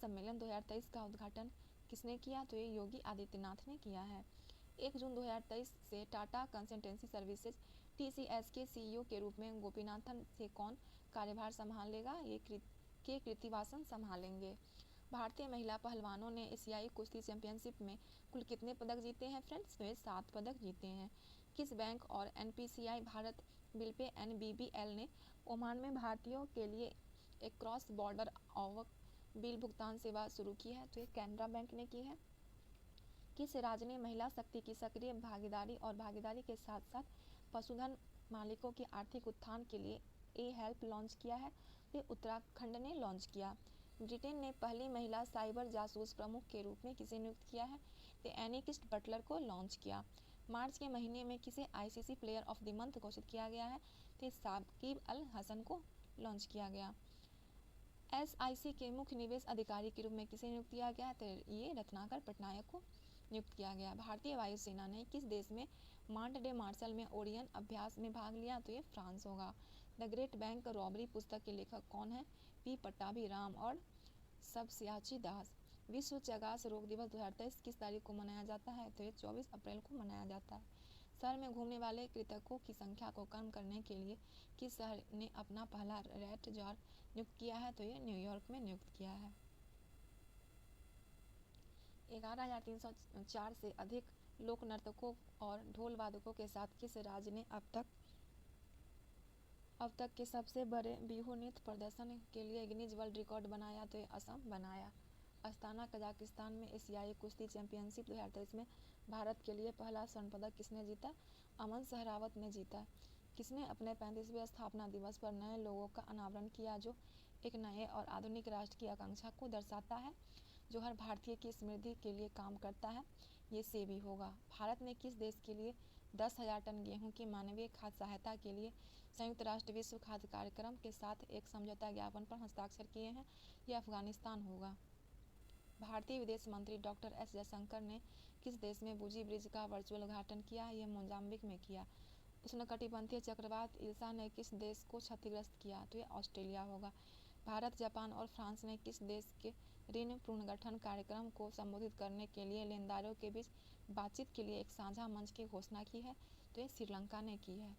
सम्मेलन 2023 का उद्घाटन किसने किया? तो ये योगी आदित्यनाथ ने किया है। 1 जून 2023 से टाटा कंसल्टेंसी सर्विसेज TCS के CEO के रूप में गोपीनाथन से कौन कार्यभार संभालेगा? ये कृतिवासन संभालेंगे। भारतीय महिला पहलवानों ने एशियाई कुश्ती चैंपियनशिप में कुल कितने पदक जीते हैं फ्रेंड्स? वे 7 पदक जीते हैं। किस बैंक और NPCI Bharat bill pay NBBL ने ओमान में भारतीयों के लिए एक क्रॉस बॉर्डर आवक बिल भुगतान सेवा शुरू की है? तो ये कैनरा बैंक ने की है। किस राज्य ने महिला शक्ति की सक्रिय भागीदारी और भागीदारी के साथ साथ पशुधन मालिकों के आर्थिक उत्थान के लिए हेल्प लॉन्च किया है? ये उत्तराखंड ने लॉन्च किया। ब्रिटेन ने पहली महिला साइबर जासूस प्रमुख के रूप में किसे नियुक्त किया है? तो एनी किस्ट बटलर को लॉन्च किया। मार्च के महीने में किसे ICC player of the month घोषित किया गया है? तो साकिब अल हसन को लॉन्च किया गया। SIC के मुख्य निवेश अधिकारी के रूप में किसे नियुक्त किया गया? तो ये रत्नाकर पटनायक को नियुक्त किया गया। भारतीय वायुसेना ने किस देश में मांट डे मार्शल में ओरियन अभ्यास में भाग लिया? तो ये फ्रांस होगा। द ग्रेट बैंक रॉबरी पुस्तक के लेखक कौन है? P पट्टाभिराम और सब्यासाची दास। विश्व चगास रोग दिवस 2023 किस तारीख को मनाया जाता है? तो ये 24 अप्रैल को मनाया जाता है। शहर में घूमने वाले कृतकों की संख्या को कम करने के लिए किस शहर ने अपना पहला रेड जार नियुक्त किया है? तो ये न्यूयॉर्क में नियुक्त किया है। 11,304 से अधिक लोक नर्तकों और ढोल वादकों के साथ किस राज्य ने अब तक के सबसे बड़े बिहू नृत्य प्रदर्शन के लिए गिनीज वर्ल्ड रिकॉर्ड बनाया? तो ये असम बनाया। अस्ताना कजाकिस्तान में एशियाई कुश्ती चैंपियनशिप 2023 में भारत के लिए पहला स्वर्ण पदक किसने जीता? अमन सहरावत ने जीता। किसने अपने 35वें स्थापना दिवस पर नए लोगों का अनावरण किया जो एक नए और आधुनिक राष्ट्र की आकांक्षा को दर्शाता है, जो हर भारतीय की समृद्धि के लिए काम करता है? ये सेबी होगा। भारत ने किस देश के लिए 10,000 टन गेहूं की मानवीय खाद्य सहायता के लिए संयुक्त राष्ट्र विश्व खाद्य कार्यक्रम के साथ एक समझौता ज्ञापन पर हस्ताक्षर किए हैं? यह अफगानिस्तान होगा। भारतीय विदेश मंत्री डॉक्टर S जयशंकर ने किस देश में बुजी ब्रिज का वर्चुअल उद्घाटन किया? यह मोजाम्बिक में किया। उष्णकटिबंधीय चक्रवात इल्सा ने किस देश को क्षतिग्रस्त किया? तो यह ऑस्ट्रेलिया होगा। भारत, जापान और फ्रांस ने किस देश के ऋण पुनर्गठन कार्यक्रम को संबोधित करने के लिए लेनदारों के बीच बातचीत के लिए एक साझा मंच की घोषणा की है? तो ये श्रीलंका ने की है।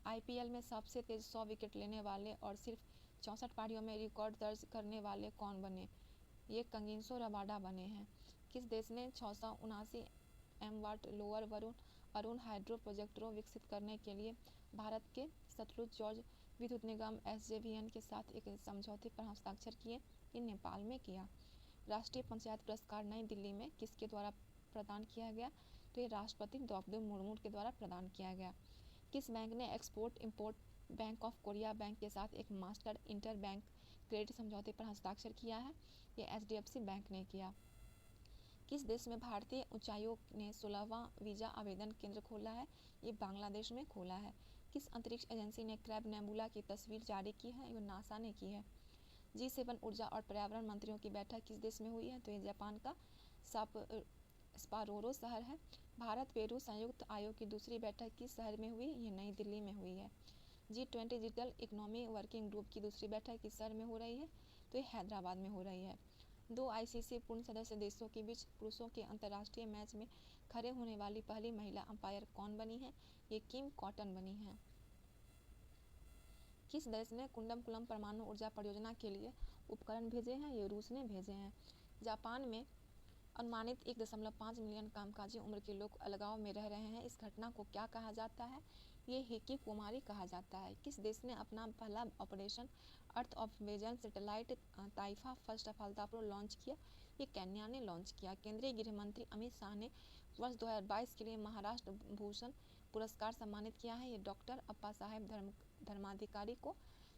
IPL में सबसे तेज 100 विकेट लेने वाले और सिर्फ 64 पारियों में रिकॉर्ड दर्ज करने वाले कौन बने? ये कंगिंसो रबाडा बने हैं। किस देश ने 679 MW लोअर अरुण हाइड्रो प्रोजेक्टरों विकसित करने के लिए भारत के सतलुज जॉर्ज विद्युत निगम SJVN के साथ एक समझौते पर हस्ताक्षर किए? ये नेपाल में किया। राष्ट्रीय पंचायत पुरस्कार नई दिल्ली में किसके द्वारा प्रदान किया गया? तो ये राष्ट्रपति द्रौपदी मुर्मू के द्वारा प्रदान किया गया। किस बैंक ने export import bank of Korea bank के साथ एक मास्टर इंटर बैंक क्रेडिट समझौते पर हस्ताक्षर किया है? ये HDFC बैंक ने किया। किस देश में भारतीय उच्चायोग ने 16वां वीजा आवेदन केंद्र खोला है? ये बांग्लादेश में खोला है। किस अंतरिक्ष एजेंसी ने क्रैब नेबुला की तस्वीर जारी की है? ये नासा ने की है। G7 ऊर्जा और पर्यावरण मंत्रियों की बैठक किस देश में हुई है? तो ये जापान का स्पारोरो शहर है। भारत पेरू संयुक्त आयोग की दूसरी बैठक किस शहर में हुई? ये नई दिल्ली में हुई है। G20 digital economy working group की दूसरी बैठक किस शहर में हो रही है? तो ये हैदराबाद में हो रही है। 2 ICC पूर्ण सदस्य देशों के बीच पुरुषों के अंतर्राष्ट्रीय मैच में खड़े होने वाली पहली महिला अंपायर कौन बनी है? ये किम कॉटन बनी है। किस देश ने कुंडमकुलम परमाणु ऊर्जा परियोजना के लिए उपकरण भेजे हैं? ये रूस ने भेजे हैं। जापान में अनुमानित 1.5 मिलियन कामकाजी उम्र के लोग अलगाव में रह रहे हैं। इस घटना को क्या कहा जाता है? ये हिकिकोमारी कहा जाता है। किस देश ने अपना पहला operation earth observation satellite Taifa first सफलतापूर्वक लॉन्च किया? ये केन्या ने लॉन्च किया। केंद्रीय गृह मंत्री अमित शाह ने वर्ष 2022 के लिए महाराष्ट्र भूषण पुरस्कार सम्मानित किया है। ये डॉक्टर अप्पा साहेब धर्माधिकारी को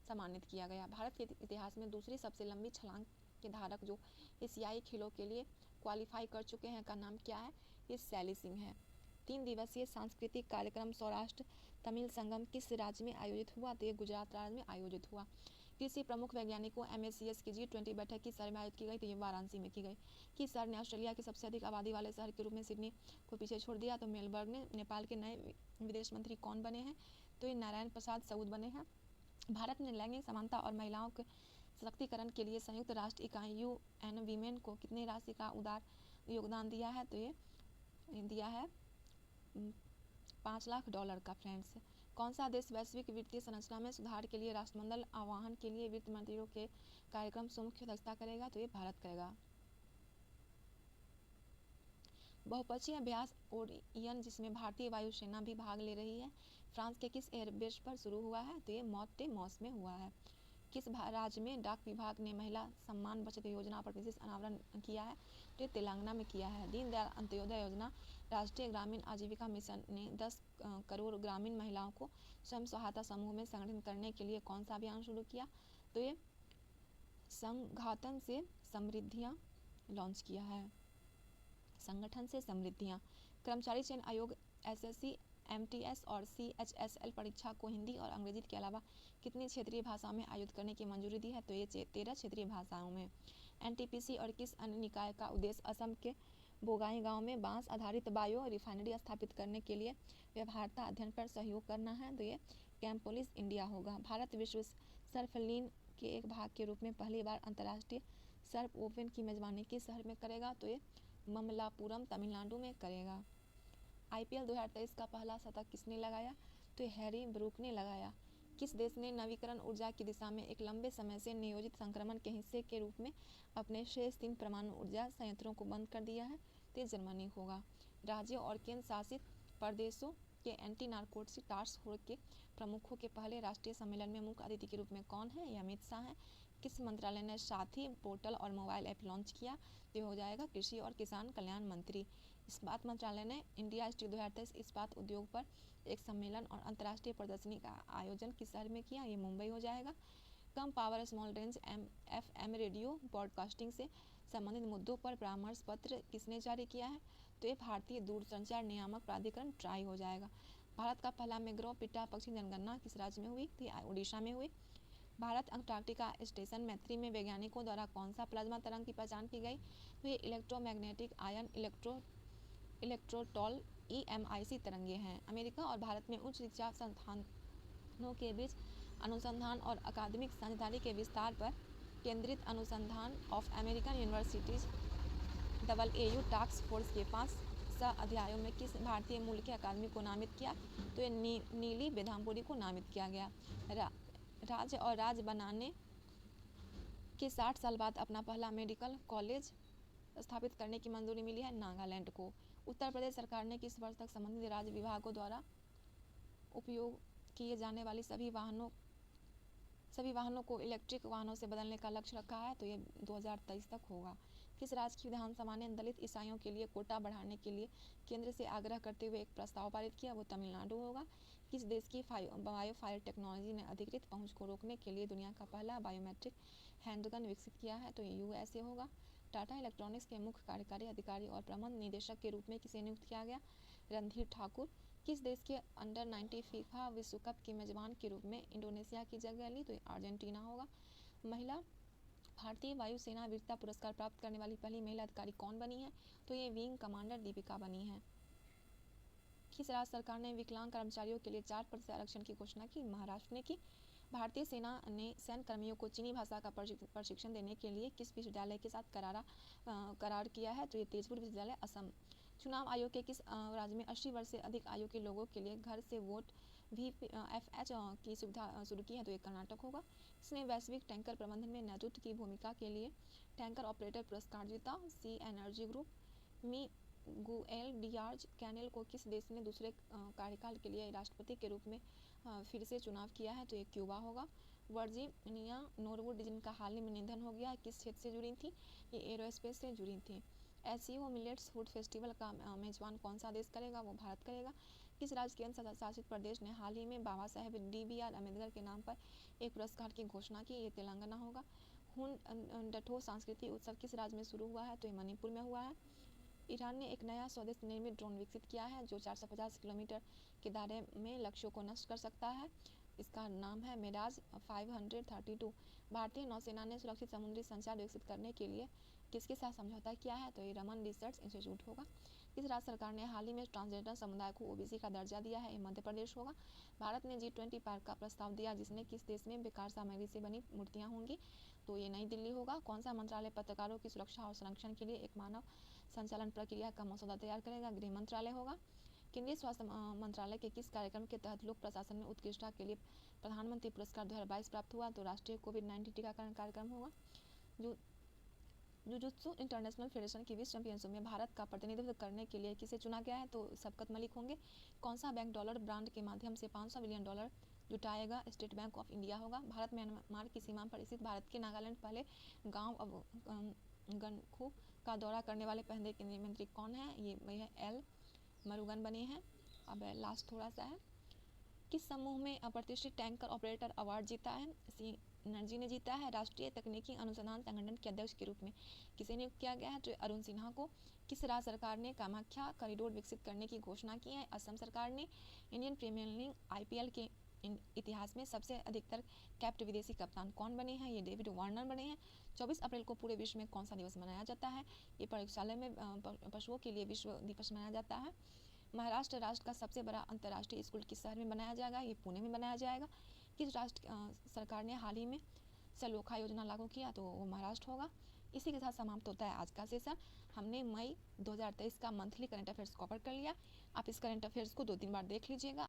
सम्मानित किया गया। भारत के इतिहास में दूसरी सबसे लंबी छलांग के धारक जो एशियाई खेलों के लिए क्वालिफाई कर चुके हैं का नाम क्या है? ये शैली सिंह है। 3 दिवसीय सांस्कृतिक कार्यक्रम सौराष्ट्र तमिल संगम किस राज्य में आयोजित हुआ? तो ये गुजरात राज्य में आयोजित हुआ। कृषि प्रमुख वैज्ञानिकों MACS की G20 बैठक किस शहर में आयोजित की गई? तो ये वाराणसी में की गई। किस शहर ने ऑस्ट्रेलिया के सबसे अधिक आबादी वाले शहर के रूप में सिडनी को पीछे छोड़ दिया? तो मेलबर्न ने। नेपाल के नए विदेश मंत्री कौन बने हैं? तो ये नारायण प्रसाद सऊद बने हैं। भारत ने लैंगिक समानता और महिलाओं के सशक्तिकरण के लिए संयुक्त राष्ट्र इकाई UN वीमेन को कितनी राशि का उदार योगदान दिया है? तो ये दिया है $5 लाख का। फ्रेंड्स, कौन सा देश वैश्विक वित्तीय संरचना में सुधार के लिए राष्ट्रमंडल आह्वान के लिए वित्त मंत्रियों के कार्यक्रम से मुख्य अध्यक्षता करेगा? तो ये भारत करेगा। बहुपक्षीय अभ्यास ओरियन जिसमें भारतीय वायुसेना भी भाग ले रही है, फ्रांस के किस एयरबेस पर शुरू हुआ है? तो ये मोंटे मॉस में हुआ है। किस राज्य में डाक विभाग ने महिला सम्मान बचत योजना पर विशेष अनावरण किया है? तो ये तेलंगाना में किया है। दीनदयाल अंत्योदय योजना राष्ट्रीय ग्रामीण आजीविका मिशन ने 10 करोड़ ग्रामीण महिलाओं को स्वयं सहायता समूह में संगठित करने के लिए कौन सा अभियान शुरू किया? तो ये संगठन से समृद्धियाँ लॉन्च किया है। संगठन से समृद्धियाँ। कर्मचारी चयन आयोग SSC MTS और CHSL परीक्षा को हिंदी और अंग्रेजी के अलावा कितनी क्षेत्रीय भाषाओं में आयोजित करने की मंजूरी दी है? तो ये 13 क्षेत्रीय भाषाओं में। NTPC और किस अन्य निकाय का उद्देश्य असम के बोगाई गांव में बांस आधारित बायो रिफाइनरी स्थापित करने के लिए व्यवहार्यता अध्ययन पर सहयोग करना है? तो ये कैम्पोलिस इंडिया होगा। भारत विश्व सर्फ लीग के एक भाग के रूप में पहली बार अंतर्राष्ट्रीय सर्फ ओपन की मेजबानी किस शहर में करेगा? तो ये ममलापुरम तमिलनाडु में करेगा। IPL 2023 का पहला शतक किसने लगाया? तो हैरी ब्रूक ने लगाया। किस देश ने नवीकरण ऊर्जा की दिशा में एक लंबे समय से नियोजित संक्रमण के हिस्से के रूप में अपने शेष 3 परमाणु ऊर्जा संयंत्रों को बंद कर दिया है? तो जर्मनी होगा। राज्यों और केंद्र शासित प्रदेशों के एंटी नारकोटिक्स टास्क फोर्स के प्रमुखों के पहले राष्ट्रीय सम्मेलन में मुख्य अतिथि के रूप में कौन है? ये अमित शाह है। किस मंत्रालय ने साथी पोर्टल और मोबाइल ऐप लॉन्च किया? तो हो जाएगा कृषि और किसान कल्याण मंत्री। इस्पात मंत्रालय ने इंडिया स्टील 2023 इस्पात उद्योग पर एक सम्मेलन और अंतर्राष्ट्रीय प्रदर्शनी का आयोजन किस शहर में किया? ये मुंबई हो जाएगा। कम power small range FM radio broadcasting से संबंधित मुद्दों पर परामर्श पत्र किसने जारी किया है? तो ये भारतीय दूरसंचार नियामक प्राधिकरण ट्राई हो जाएगा। भारत का पहला मैंग्रोव पिटा पक्षी जनगणना किस राज्य में हुई? तो उड़ीसा में हुई। भारत अंटार्कटिका स्टेशन मैत्री में वैज्ञानिकों द्वारा कौन सा प्लाज्मा तरंग की पहचान की गई? तो ये इलेक्ट्रोमैग्नेटिक आयन इलेक्ट्रोटॉल EMIC तरंगे हैं। अमेरिका और भारत में उच्च शिक्षा संस्थानों के बीच अनुसंधान और अकादमिक साझेदारी के विस्तार पर केंद्रित अनुसंधान of American universities AAU task force के 5 चिकित्सा अध्यायों में किस भारतीय मूल के अकादमी को नामित किया? तो ये नीली बेधामपुरी को नामित किया गया। राज्य और राज्य बनाने के 60 साल बाद अपना पहला मेडिकल कॉलेज स्थापित करने की मंजूरी मिली है नागालैंड को। उत्तर प्रदेश सरकार ने किस वर्ष तक संबंधित राज्य विभागों द्वारा उपयोग किए जाने वाली सभी वाहनों को इलेक्ट्रिक वाहनों से बदलने का लक्ष्य रखा है? तो ये 2023 तक होगा। किस राज्य की विधानसभा ने दलित ईसाइयों के लिए कोटा बढ़ाने के लिए केंद्र से आग्रह करते हुए एक प्रस्ताव पारित किया? वो तमिलनाडु होगा। किस देश की बायोफायर टेक्नोलॉजी ने अधिकृत पहुंच को रोकने के लिए दुनिया का पहला बायोमेट्रिक हैंडगन विकसित किया है? तो ये यूएसए होगा। टाटा इलेक्ट्रॉनिक्स के मुख्य कार्यकारी अधिकारी और प्रबंध निदेशक के रूप में किसे नियुक्त किया गया? रणधीर ठाकुर। किस देश के अंडर 90 फीफा विश्व कप के मेजबान के रूप में इंडोनेशिया की जगह ली? तो अर्जेंटीना होगा। महिला भारतीय वायुसेना वीरता पुरस्कार प्राप्त करने वाली पहली महिला अधिकारी कौन बनी है? तो ये विंग कमांडर दीपिका बनी है। किस राज्य सरकार ने विकलांग कर्मचारियों के लिए 4% आरक्षण की घोषणा की? महाराष्ट्र ने की। भारतीय सेना ने सैन्य कर्मियों को चीनी भाषा का प्रशिक्षण देने के लिए किस विश्वविद्यालय के साथ करार किया है? तो ये तेजपुर विश्वविद्यालय असम। चुनाव आयोग के किस राज्य में 80 वर्ष से अधिक आयु के लोगों के लिए घर से वोट VPFH की सुविधा शुरू की है? तो ये कर्नाटक होगा। इसने वैश्विक टैंकर प्रबंधन में नेतृत्व की भूमिका के लिए टैंकर ऑपरेटर पुरस्कार जीता? Sea energy group. Miguel Diaz Canel को किस देश ने दूसरे कार्यकाल के लिए राष्ट्रपति के रूप में फिर से चुनाव किया है? तो ये क्यूबा होगा। वर्जीनिया नोरवुड जिनका हाल ही में निधन हो गया, किस क्षेत्र से जुड़ी थी? ये एरोस्पेस से जुड़ी थी। SCO मिलेट्स फूड फेस्टिवल का मेजबान कौन सा देश करेगा? वो भारत करेगा। किस राज्य केंद्र शासित प्रदेश ने हाल ही में बाबा साहेब DBR अम्बेडकर के नाम पर एक पुरस्कार की घोषणा की? ये तेलंगाना होगा। हुन डठो सांस्कृतिक उत्सव किस राज्य में शुरू हुआ है? तो ये मणिपुर में हुआ है। ईरान ने एक नया स्वदेश निर्मित ड्रोन विकसित किया है जो 450 किलोमीटर के दायरे में लक्ष्यों को नष्ट कर सकता है। इसका नाम है मिराज 532। भारतीय नौसेना ने सुरक्षित समुद्री संचार विकसित करने के लिए किसके साथ समझौता किया है? तो ये रमन रिसर्च इंस्टीट्यूट होगा। किस राज्य सरकार ने हाल ही में ट्रांसजेंडर समुदाय को OBC का दर्जा दिया है? ये मध्य प्रदेश होगा। भारत ने G20 पार्क का प्रस्ताव दिया जिसमें किस देश में बेकार सामग्री से बनी मूर्तियां होंगी? तो ये नई दिल्ली होगा। कौन सा मंत्रालय पत्रकारों की सुरक्षा और संरक्षण के लिए एक मानव संचालन प्रक्रिया का मसौदा तैयार करेगा? गृह मंत्रालय होगा। केंद्रीय स्वास्थ्य मंत्रालय के किस कार्यक्रम के तहत लोक प्रशासन में उत्कृष्टता के लिए प्रधानमंत्री पुरस्कार 2022 प्राप्त हुआ? तो राष्ट्रीय कोविड-19 टीकाकरण कार्यक्रम होगा। जुजुत्सु इंटरनेशनल फेडरेशन की विश्व चैंपियनशिप में भारत का प्रतिनिधित्व करने के लिए किसे चुना गया है? तो शफकत मलिक होंगे। कौन सा बैंक डॉलर ब्रांड के माध्यम से $500 बिलियन जुटाएगा? स्टेट बैंक ऑफ इंडिया होगा। भारत म्यांमार की सीमा पर स्थित भारत के नागालैंड पहले गांव गनखू का दौरा करने वाले पहले केंद्रीय मंत्री कौन है? ये है L मुरुगन बने हैं। अब लास्ट थोड़ा सा है। किस समूह में प्रतिष्ठित टैंकर ऑपरेटर अवार्ड जीता है? एनर्जी ने जीता है। राष्ट्रीय तकनीकी अनुसंधान संगठन के अध्यक्ष के रूप में किसे नियुक्त किया गया है? तो अरुण सिन्हा को। किस राज्य सरकार ने कामाख्या कॉरिडोर विकसित करने की घोषणा की है? असम सरकार ने। इंडियन प्रीमियर लीग IPL के इतिहास में सबसे अधिकतर कैप्ट विदेशी कप्तान कौन बने हैं? ये डेविड वार्नर बने हैं। 24 अप्रैल को पूरे विश्व में कौन सा दिवस मनाया जाता है? ये प्रयोगशाला में पशुओं के लिए विश्व दिवस मनाया जाता है। महाराष्ट्र राष्ट्र का सबसे बड़ा अंतर्राष्ट्रीय स्कूल किस शहर में बनाया जाएगा? ये पुणे में बनाया जाएगा। किस राष्ट्र सरकार ने हाल ही में सलोखा योजना लागू किया? तो वो महाराष्ट्र होगा। इसी के साथ समाप्त होता है आज का सेशन। हमने मई 2023 का मंथली करंट अफेयर्स कवर कर लिया। आप इस करंट अफेयर्स को 2-3 बार देख लीजिएगा।